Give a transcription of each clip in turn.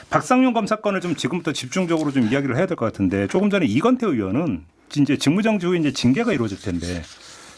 박상용 검사 건을 좀 지금부터 집중적으로 좀 이야기를 해야 될 것 같은데 조금 전에 이건태 의원은 이제 직무정지 후에 이제 징계가 이루어질 텐데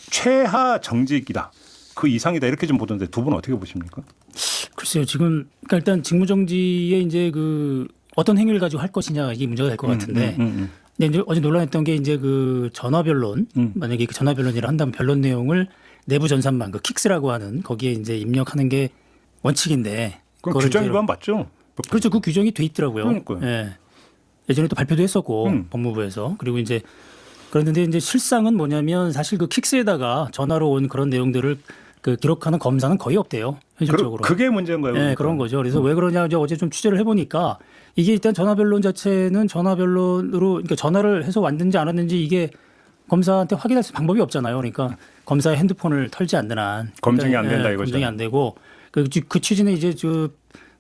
최하 정직이다. 그 이상이다 이렇게 좀 보던데 두 분 어떻게 보십니까? 글쎄요. 지금 그러니까 일단 직무정지에 이제 그 어떤 행위를 가지고 할 것이냐 이게 문제가 될 것 같은데 근데 이제 어제 논란했던 게 이제 그 전화 변론 만약에 그 전화 변론이라 한다면 변론 내용을 내부 전산망 그 킥스라고 하는 거기에 이제 입력하는 게 원칙인데 그건 규정 위반 맞죠? 그렇죠. 그 규정이 돼 있더라고요. 그러니까요. 예. 예전에 또 발표도 했었고 법무부에서 그리고 이제 그런데 이제 실상은 뭐냐면 사실 그 킥스에다가 전화로 온 그런 내용들을 그 기록하는 검사는 거의 없대요. 현실적으로. 그게 문제인가요? 네, 그런 거죠. 그래서 왜 그러냐 이제 어제 좀 취재를 해보니까 이게 일단 전화 변론 자체는 전화 변론으로 그러니까 전화를 해서 왔는지 안 왔는지 이게 검사한테 확인할 수 방법이 없잖아요. 그러니까 검사의 핸드폰을 털지 않는 한 검증이 안 된다 이거죠. 검증이 안 되고 그 취지는 이제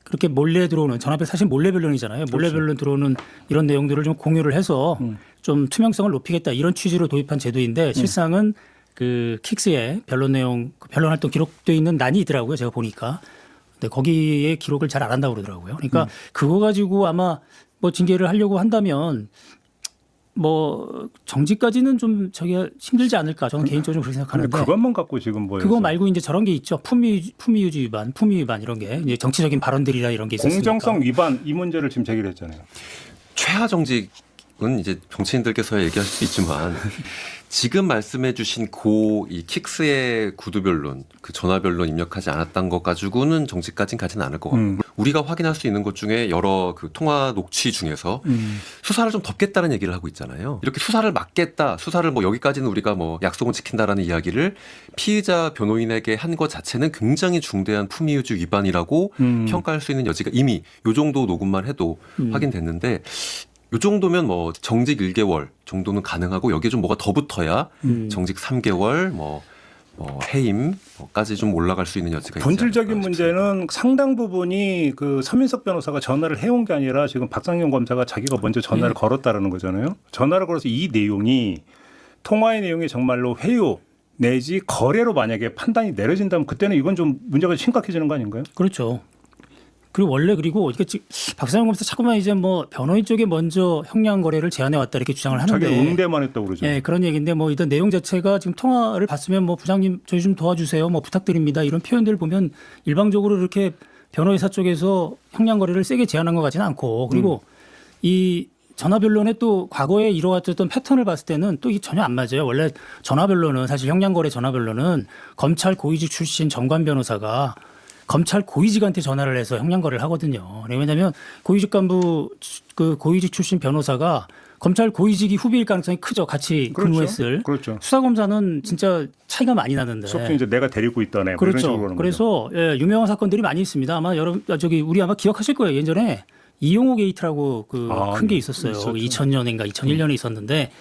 그렇게 몰래 들어오는 전화변 사실 몰래 변론이잖아요. 몰래 변론 들어오는 이런 내용들을 좀 공유를 해서 좀 투명성을 높이겠다 이런 취지로 도입한 제도인데 실상은 그 킥스에 변론 내용 변론 활동 기록되어 있는 난이 있더라고요. 제가 보니까. 근데 거기에 기록을 잘 안 한다고 그러더라고요. 그러니까 그거 가지고 아마 뭐 징계를 하려고 한다면 뭐 정지까지는 좀 저기 힘들지 않을까 저는 개인적으로 좀 그렇게 생각하는데 그것만 갖고 지금 뭐 그거 말고 이제 저런 게 있죠. 품위 유지 위반, 품위 위반 이런 게 이제 정치적인 발언들이나 이런 게 있었으니까. 공정성 위반 이 문제를 지금 제기를 했잖아요. 최하 정직은 이제 정치인들께서 얘기할 수 있지만 지금 말씀해 주신 이 킥스의 구두 변론, 그 전화 변론 입력하지 않았던 것 가지고는 정직까지는 가지는 않을 것 같고 우리가 확인할 수 있는 것 중에 여러 그 통화 녹취 중에서 수사를 좀 덮겠다는 얘기를 하고 있잖아요. 이렇게 수사를 막겠다, 수사를 뭐 여기까지는 우리가 뭐 약속은 지킨다라는 이야기를 피의자 변호인에게 한 것 자체는 굉장히 중대한 품위유지 위반이라고 평가할 수 있는 여지가 이미 요 정도 녹음만 해도 확인됐는데 요 정도면 뭐 정직 1개월 정도는 가능하고 여기에 좀 뭐가 더 붙어야 정직 3개월 뭐 해임까지 좀 올라갈 수 있는 여지가 있지 본질적인 않을까 문제는 상당 부분이 그 서민석 변호사가 전화를 해온 게 아니라 지금 박상용 검사가 자기가 먼저 전화를 걸었다라는 거잖아요. 전화를 걸어서 이 내용이 통화의 내용이 정말로 회유 내지 거래로 만약에 판단이 내려진다면 그때는 이건 좀 문제가 심각해지는 거 아닌가요? 그렇죠. 그리고 원래 그리고 이게 박상용 검사 자꾸만 이제 뭐 변호인 쪽에 먼저 형량 거래를 제안해 왔다 이렇게 주장을 하는데 자기 응대만 했다고 그러죠. 예, 그런 얘기인데 뭐 이런 내용 자체가 지금 통화를 봤으면 뭐 부장님 저희 좀 도와주세요. 뭐 부탁드립니다. 이런 표현들을 보면 일방적으로 이렇게 변호회사 쪽에서 형량 거래를 세게 제안한 것 같지는 않고 그리고 이 전화 변론에 또 과거에 이루어졌던 패턴을 봤을 때는 또 이게 전혀 안 맞아요. 원래 전화 변론은 사실 형량 거래 전화 변론은 검찰 고위직 출신 정관 변호사가 검찰 고위직한테 전화를 해서 형량 거래를 하거든요. 왜냐하면 고위직 간부 그 고위직 출신 변호사가 검찰 고위직이 후배일 가능성이 크죠. 같이 근무했을. 그렇죠. 수사검사는 진짜 차이가 많이 나는데. 속칭 이제 내가 데리고 있다네. 뭐 이런 그렇죠. 식으로 그러는 거죠. 그래서 예, 유명한 사건들이 많이 있습니다. 아마 우리 아마 기억하실 거예요. 예전에 이용호 게이트라고 그 큰 게 있었어요. 있었죠. 2000년인가 2001년에 있었는데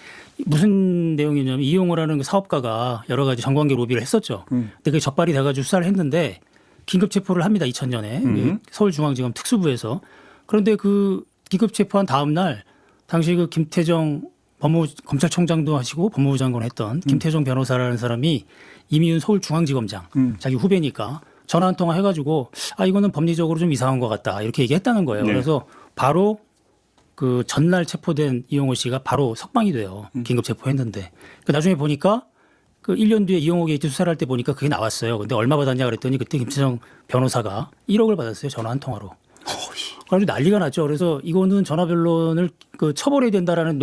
무슨 내용이냐면 이용호라는 그 사업가가 여러 가지 정관계 로비를 했었죠. 근데 그게 적발이 돼가지고 수사를 했는데 긴급 체포를 합니다. 2000년에 서울중앙지검 특수부에서. 그런데 그 긴급 체포한 다음 날 당시 그 김태정 검찰총장도 하시고 법무부 장관 했던 김태정 변호사라는 사람이 이미윤 서울중앙지검장 자기 후배니까 전화 한 통화 해가지고 이거는 법리적으로 좀 이상한 것 같다 이렇게 얘기했다는 거예요. 네. 그래서 바로 그 전날 체포된 이용호 씨가 바로 석방이 돼요. 긴급 체포했는데 그 나중에 보니까 그 1년 뒤에 이용호 게이트 수사를 할 때 보니까 그게 나왔어요. 근데 얼마 받았냐 그랬더니 그때 김태정 변호사가 1억을 받았어요. 전화 한 통화로. 그래서 난리가 났죠. 그래서 이거는 전화 변론을 그 처벌해야 된다라는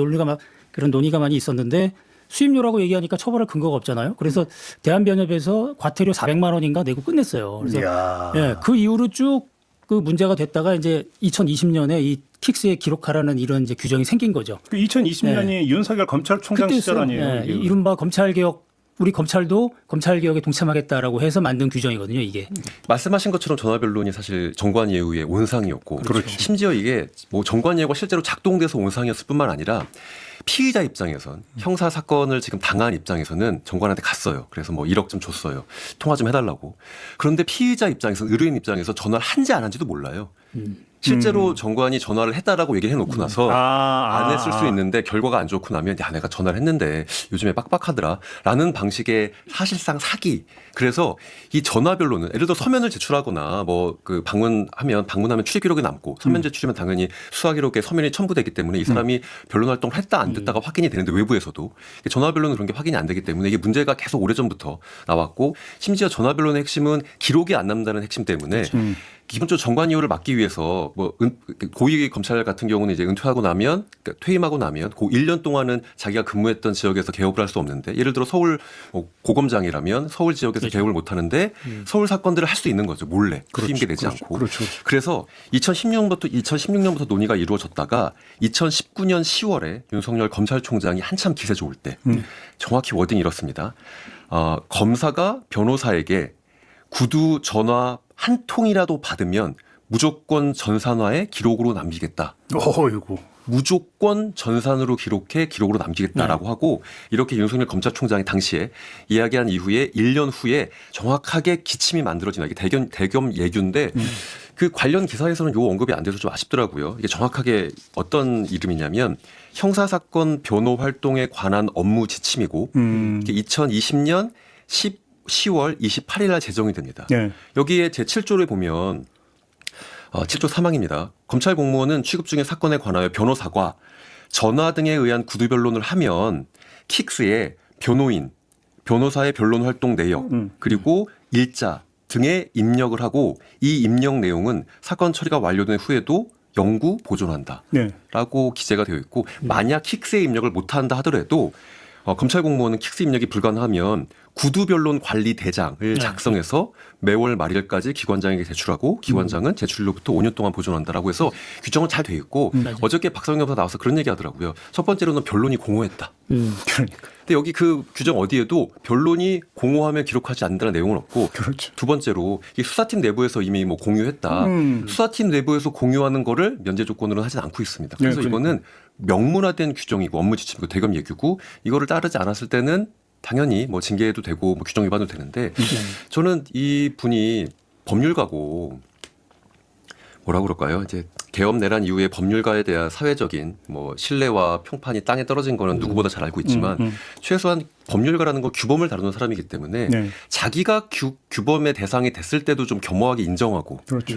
그런 논의가 많이 있었는데 수임료라고 얘기하니까 처벌할 근거가 없잖아요. 그래서 대한변협에서 과태료 400만 원인가 내고 끝냈어요. 그래서 예, 그 이후로 쭉 그 문제가 됐다가 이제 2020년에 이 킥스에 기록하라는 이런 이제 규정이 생긴 거죠. 그 2020년이 윤석열 검찰총장 시절 아니에요? 예, 이른바 검찰개혁 우리 검찰도 검찰개혁에 동참하겠다라고 해서 만든 규정이거든요, 이게. 말씀하신 것처럼 전화 변론이 사실 정관예우의 온상이었고 그렇죠. 심지어 이게 뭐 정관예우가 실제로 작동돼서 온상이었을 뿐만 아니라 피의자 입장에선 형사 사건을 지금 당한 입장에서는 정관한테 갔어요. 그래서 뭐 1억 좀 줬어요. 통화 좀 해달라고. 그런데 피의자 입장에서 의뢰인 입장에서 전화를 한지 안 한지도 몰라요. 실제로 정관이 전화를 했다라고 얘기를 해놓고 나서 안 했을 수 있는데 결과가 안 좋고 나면 야 내가 전화를 했는데 요즘에 빡빡하더라 라는 방식의 사실상 사기. 그래서 이 전화 변론은 예를 들어 서면을 제출하거나 뭐 그 방문하면 출입 기록이 남고 서면 제출이면 당연히 수사 기록에 서면이 첨부되기 때문에 이 사람이 변론 활동을 했다 안 됐다가 확인이 되는데 외부에서도 전화 변론은 그런 게 확인이 안 되기 때문에 이게 문제가 계속 오래전부터 나왔고 심지어 전화 변론의 핵심은 기록이 안 남는다는 핵심 때문에 기본적으로 정관 이후를 막기 위해서 뭐 고위 검찰 같은 경우는 이제 은퇴하고 나면 그러니까 퇴임하고 나면 그 1년 동안은 자기가 근무했던 지역에서 개업을 할 수 없는데 예를 들어 서울 고검장이라면 서울 지역에서 개업을 못 하는데 서울 사건들을 할 수 있는 거죠. 몰래 수임계 내지 않고. 그래서 2016년부터 논의가 이루어졌다가 2019년 10월에 윤석열 검찰총장이 한참 기세 좋을 때 정확히 워딩이 이렇습니다. 검사가 변호사에게 구두 전화 한 통이라도 받으면 무조건 전산화에 기록으로 남기겠다. 어이구. 무조건 전산으로 기록으로 남기겠다라고 하고 이렇게 윤석열 검찰총장이 당시에 이야기한 이후에 1년 후에 정확하게 기침이 만들어지나 이게 대겸 예규인데 그 관련 기사에서는 요 언급이 안 돼서 좀 아쉽더라고요. 이게 정확하게 어떤 이름이냐면 형사사건 변호 활동에 관한 업무 지침이고 이게 2020년 10월 28일 날 제정이 됩니다. 네. 여기에 제7조를 보면 7조 3항입니다. 검찰 공무원은 취급 중의 사건에 관하여 변호사가 전화 등에 의한 구두 변론을 하면 킥스에 변호인, 변호사의 변론 활동 내역 그리고 일자 등에 입력을 하고 이 입력 내용은 사건 처리가 완료된 후에도 영구 보존한다. 네. 라고 기재가 되어 있고 만약 킥스에 입력을 못한다 하더라도 검찰 공무원은 킥스 입력이 불가능하면 구두변론 관리 대장을 작성해서 매월 말일까지 기관장에게 제출하고 기관장은 제출로부터 5년 동안 보존한다라고 해서 규정은 잘 돼 있고 어저께 박성영 검사 나와서 그런 얘기 하더라고요. 첫 번째로는 변론이 공호했다. 그러니까. 근데 여기 그 규정 어디에도 변론이 공호하면 기록하지 않는다는 내용은 없고 그렇죠. 두 번째로 이 수사팀 내부에서 이미 뭐 공유했다. 수사팀 내부에서 공유하는 거를 면제 조건으로는 하진 않고 있습니다. 그래서 네, 이거는 명문화된 규정이고 업무 지침이고 대검 예규고 이거를 따르지 않았을 때는 당연히 뭐 징계해도 되고 뭐 규정 위반도 되는데 저는 이 분이 법률가고 뭐라 그럴까요? 이제 개업 내란 이후에 법률가에 대한 사회적인 뭐 신뢰와 평판이 땅에 떨어진 거는 누구보다 잘 알고 있지만 최소한 법률가라는 건 규범을 다루는 사람이기 때문에 네. 자기가 규범의 대상이 됐을 때도 좀 겸허하게 인정하고 그렇죠.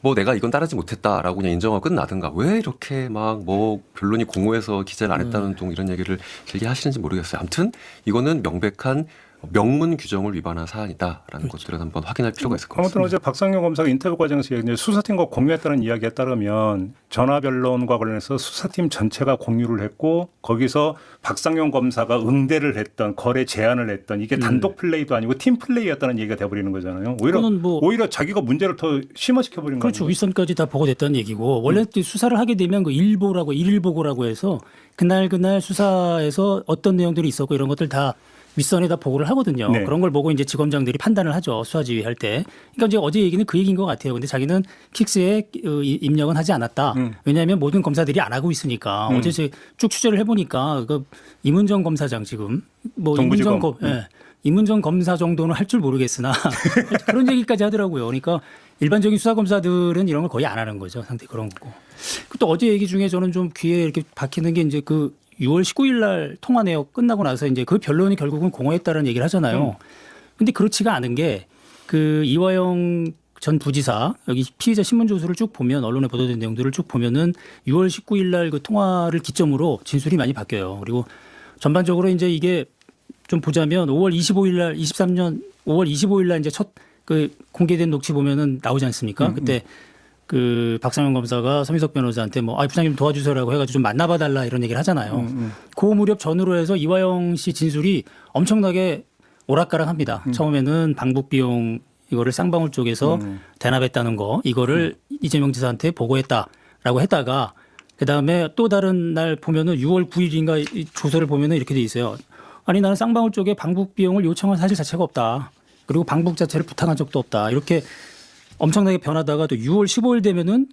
뭐 내가 이건 따르지 못했다라고 그냥 인정하고 끝나든가 왜 이렇게 막 뭐 변론이 공호해서 기재를 안 했다는 둥 이런 얘기를 길게 하시는지 모르겠어요. 아무튼 이거는 명백한 명문 규정을 위반한 사안이다라는 것들을 한번 확인할 필요가 있을 것 같습니다. 아무튼 어제 박상용 검사가 인터뷰 과정에서 이제 수사팀과 공유했다는 이야기에 따르면 전화 변론과 관련해서 수사팀 전체가 공유를 했고 거기서 박상용 검사가 응대를 했던 거래 제안을 했던 이게 단독 플레이도 아니고 팀 플레이였다는 얘기가 돼버리는 거잖아요. 오히려 자기가 문제를 더 심화시켜 버린 거죠. 그렇죠. 윗선까지 다 보고됐다는 얘기고 원래 수사를 하게 되면 그 일보라고 일일보고라고 해서 그날 수사에서 어떤 내용들이 있었고 이런 것들 다 윗선에다 보고를 하거든요. 네. 그런 걸 보고 이제 지검장들이 판단을 하죠. 수사지휘 할 때. 그러니까 이제 어제 얘기는 그 얘기인 것 같아요. 근데 자기는 킥스에 입력은 하지 않았다. 왜냐하면 모든 검사들이 안 하고 있으니까. 어제 쭉 취재를 해보니까 그 이문정 검사장 지금 뭐 이문정 검사 정도는 할 줄 모르겠으나 그런 얘기까지 하더라고요. 그러니까 일반적인 수사 검사들은 이런 걸 거의 안 하는 거죠. 상대 그런 거고. 또 어제 얘기 중에 저는 좀 귀에 이렇게 박히는 게 이제 그 6월 19일 날 통화 내역 끝나고 나서 이제 그 변론이 결국은 공호했다는 얘기를 하잖아요. 근데 그렇지가 않은 게 그 이화영 전 부지사 여기 피의자 신문 조서를 쭉 보면 언론에 보도된 내용들을 쭉 보면은 6월 19일 날 그 통화를 기점으로 진술이 많이 바뀌어요. 그리고 전반적으로 이제 이게 좀 보자면 5월 25일 날 23년 5월 25일 날 이제 첫 그 공개된 녹취 보면은 나오지 않습니까? 그때 그 박상현 검사가 서민석 변호사한테 뭐 부장님 도와주세요라고 해가지고 좀 만나봐 달라 이런 얘기를 하잖아요. 그 무렵 전후로 해서 이화영 씨 진술이 엄청나게 오락가락합니다. 처음에는 방북 비용 이거를 쌍방울 쪽에서 대납했다는 거 이거를 이재명 지사한테 보고했다라고 했다가 그다음에 또 다른 날 보면은 6월 9일인가 이 조서를 보면은 이렇게 돼 있어요. 아니 나는 쌍방울 쪽에 방북 비용을 요청한 사실 자체가 없다. 그리고 방북 자체를 부탁한 적도 없다. 이렇게 엄청나게 변하다가 또 6월 15일 되면은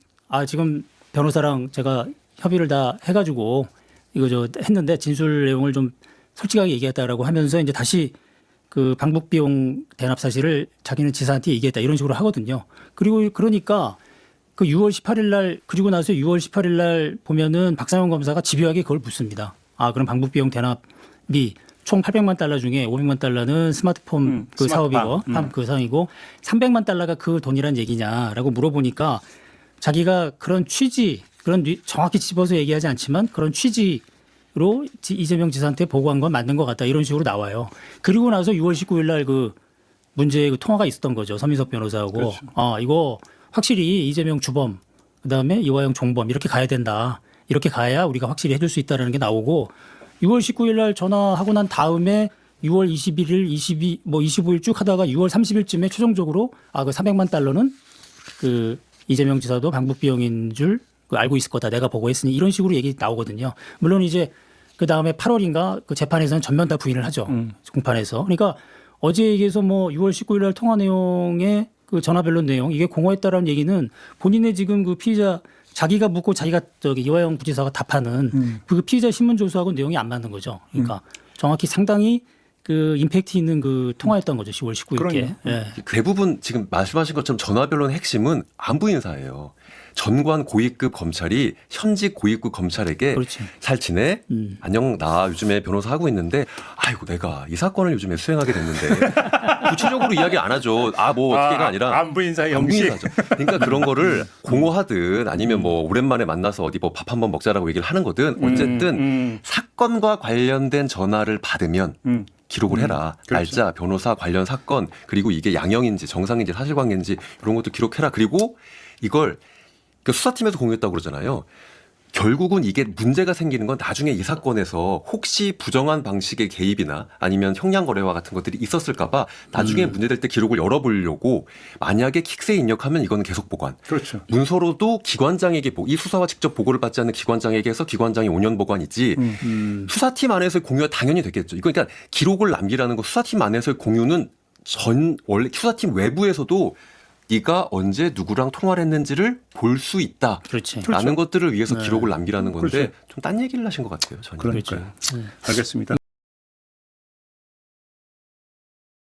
지금 변호사랑 제가 협의를 다 해가지고 이거 했는데 진술 내용을 좀 솔직하게 얘기했다라고 하면서 이제 다시 그 방북 비용 대납 사실을 자기는 지사한테 얘기했다 이런 식으로 하거든요. 그리고 그러니까 그 6월 18일 날 그리고 나서 6월 18일 날 보면은 박상현 검사가 집요하게 그걸 묻습니다. 아, 그럼 방북 비용 대납이 총 800만 달러 중에 500만 달러는 스마트폰 그 스마트팜. 사업이고 그 상이고 300만 달러가 그 돈이란 얘기냐라고 물어보니까 자기가 그런 취지 그런 정확히 집어서 얘기하지 않지만 그런 취지로 이재명 지사한테 보고한 건 맞는 것 같다 이런 식으로 나와요. 그리고 나서 6월 19일 날 그 문제의 그 통화가 있었던 거죠. 서민석 변호사하고. 그렇죠. 아, 이거 확실히 이재명 주범 그다음에 이화영 종범 이렇게 가야 된다. 이렇게 가야 우리가 확실히 해줄 수 있다는 게 나오고 6월 19일 날 전화하고 난 다음에 6월 21일, 25일 쭉 하다가 6월 30일쯤에 최종적으로 아, 그 400만 달러는 그 이재명 지사도 방북 비용인 줄 알고 있을 거다. 내가 보고했으니 이런 식으로 얘기 나오거든요. 물론 이제 그 다음에 8월인가 그 재판에서는 전면 다 부인을 하죠. 공판에서. 그러니까 어제 얘기해서 뭐 6월 19일 날 통화 내용에 그 전화 변론 내용 이게 공허했다라는 얘기는 본인의 지금 그 피의자 자기가 묻고 자기가 저기 이화영 부지사가 답하는 그 피의자 신문 조서하고 내용이 안 맞는 거죠. 그러니까 정확히 상당히 그 임팩트 있는 그 통화였던 거죠. 10월 19일께. 예. 대부분 지금 말씀하신 것처럼 전화변론의 핵심은 안부 인사예요. 전관 고위급 검찰이 현직 고위급 검찰에게 그렇지. 잘 지내? 안녕, 나 요즘에 변호사 하고 있는데 아이고 내가 이 사건을 요즘에 수행하게 됐는데 구체적으로 이야기 안 하죠. 아 뭐 어떻게가 아니라 안부 인사의 안부 형식. 인사죠. 그러니까 그런 거를 공허하든 아니면 뭐 오랜만에 만나서 어디 뭐 밥 한번 먹자라고 얘기를 하는 거든 어쨌든 사건과 관련된 전화를 받으면 기록을 해라. 그렇죠. 날짜, 변호사 관련 사건, 그리고 이게 양형인지 정상인지 사실관계인지 이런 것도 기록해라. 그리고 이걸 그 수사팀에서 공유했다고 그러잖아요. 결국은 이게 문제가 생기는 건 나중에 이 사건에서 혹시 부정한 방식의 개입이나 아니면 형량 거래와 같은 것들이 있었을까 봐 나중에 문제될 때 기록을 열어보려고 만약에 킥스에 입력하면 이거는 계속 보관. 그렇죠. 문서로도 기관장에게 이 수사와 직접 보고를 받지 않는 기관장에게 해서 기관장이 5년 보관이지 수사팀 안에서의 공유가 당연히 됐겠죠. 이거 그러니까 기록을 남기라는 거 수사팀 안에서의 공유는 원래 수사팀 외부에서도 네가 언제 누구랑 통화를 했는지를 볼 수 있다. 그렇지. 라는 것들을 위해서 네. 기록을 남기라는 건데 그렇죠. 좀 딴 얘기를 하신 것 같아요. 저는. 그러니까요. 알겠습니다.